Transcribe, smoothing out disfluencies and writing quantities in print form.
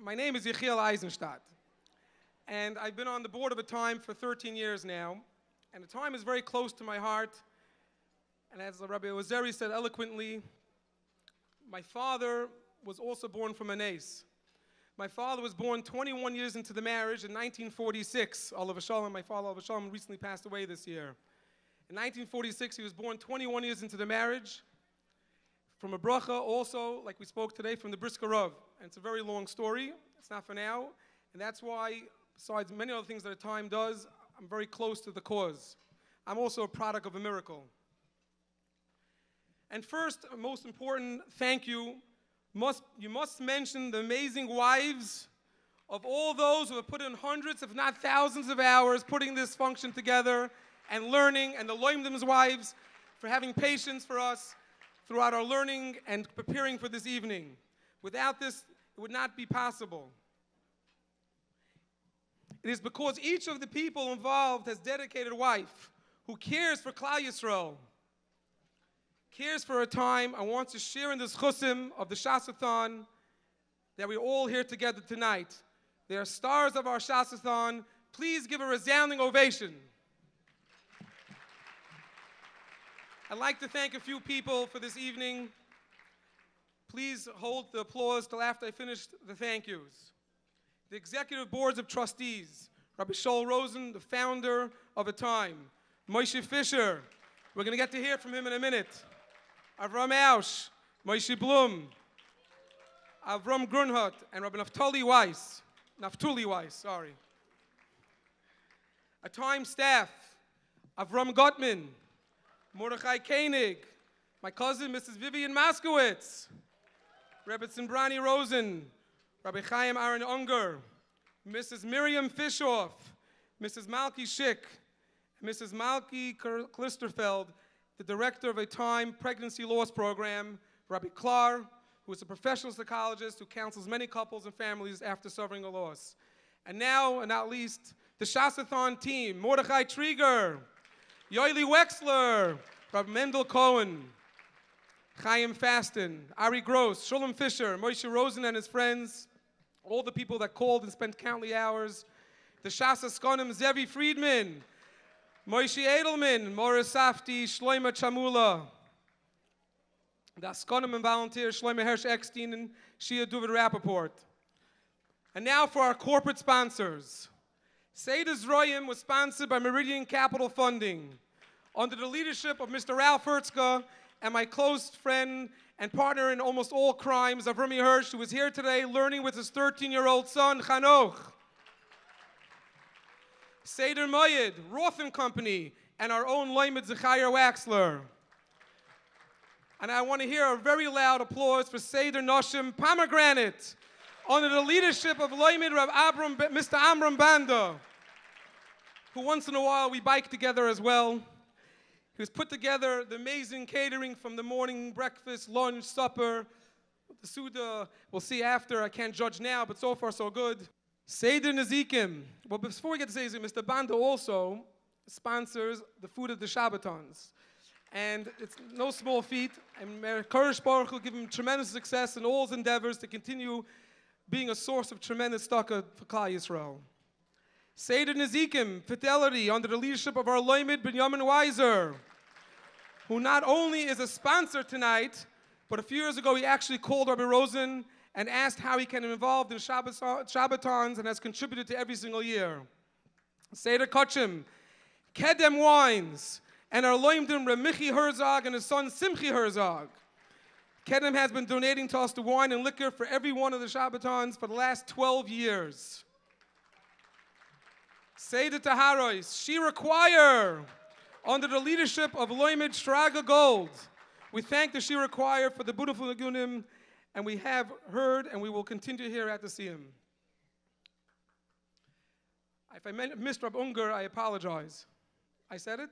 My name is Yechiel Eisenstat, and I've been on the board of ATIME for 13 years now, and ATIME is very close to my heart. And as Rabbi Ozeri said eloquently, my father was also born from an ace. My father was born 21 years into the marriage in 1946. Olav Shalom, my father Olav Shalom recently passed away this year. In 1946, he was born 21 years into the marriage, from a bracha also, like we spoke today, from the Brisker Rav. And it's a very long story. It's not for now. And that's why, besides many other things that ATIME does, I'm very close to the cause. I'm also a product of a miracle. And first, most important, thank you. You must mention the amazing wives of all those who have put in hundreds, if not thousands of hours putting this function together and learning, and the Loimdim's wives for having patience for us throughout our learning and preparing for this evening. Without this, it would not be possible. It is because each of the people involved has dedicated a wife who cares for Klal Yisrael, cares for ATIME, and wants to share in this chusim of the ShasAThon that we're all here together tonight. They are stars of our ShasAThon. Please give a resounding ovation. I'd like to thank a few people for this evening. Please hold the applause till after I finish the thank yous. The executive boards of trustees, Rabbi Shaul Rosen, the founder of ATIME, Moshe Fisher, we're going to get to hear from him in a minute, Avram Ausch, Moshe Blum, Avram Grunhut, and Rabbi Naftuli Weiss, ATIME staff, Avram Gottman, Mordechai Koenig, my cousin, Mrs. Vivian Moskowitz, Rebbe Zimbrani Rosen, Rabbi Chaim Aaron Unger, Mrs. Miriam Fishoff, Mrs. Malki Schick, Mrs. Malki Klisterfeld, the director of ATIME Pregnancy Loss Program, Rabbi Klar, who is a professional psychologist who counsels many couples and families after suffering a loss. And now, and not least, the ShasAThon team, Mordechai Trieger, Yoeli Wexler, Rabbi Mendel Cohen, Chaim Fasten, Ari Gross, Shulam Fisher, Moshe Rosen and his friends, all the people that called and spent countless hours, the ShasASkonim, Zevi Friedman, Moshe Edelman, Morris Safti, Shloima Chamula, the Askonim and volunteers, Shloima Hersh Eckstein and Shia Duvid Rappaport. And now for our corporate sponsors. Seder Zroyim was sponsored by Meridian Capital Funding under the leadership of Mr. Ralph Hertzka and my close friend and partner in almost all crimes, Avrami Hirsch, who is here today learning with his 13-year-old son, Chanoch. Seder Moyed, Roth & Company, and our own Loimed Zechariah Waxler. And I want to hear a very loud applause for Seder Noshim Pomegranate, under the leadership of Loimed Rav Mr. Amram Banda, who once in a while we bike together as well. He has put together the amazing catering from the morning breakfast, lunch, supper, the Suda. We'll see after. I can't judge now, but so far so good. Seder Nezikim. Well, before we get to Seder, Mr. Banda also sponsors the food of the Shabbatons. And it's no small feat. And Kodesh Baruch will give him tremendous success in all his endeavors to continue being a source of tremendous tzedakah for Klal Yisrael. Seder Nezikim, Fidelity, under the leadership of our Loimed Binyamin Weiser, who not only is a sponsor tonight, but a few years ago he actually called Rabbi Rosen and asked how he can be involved in Shabbatons and has contributed to every single year. Seder Kochim, Kedem Wines, and our Loimdim Reb Michi Herzog and his son Simchi Herzog. Kedem has been donating to us the wine and liquor for every one of the Shabbatons for the last 12 years. Seder Taharos, Shira Choir, under the leadership of Loimed Shraga Gold. We thank the Shira Choir for the beautiful Nagunim, and we have heard and we will continue to hear at the Siyum. If I missed Rab Unger, I apologize. I said it?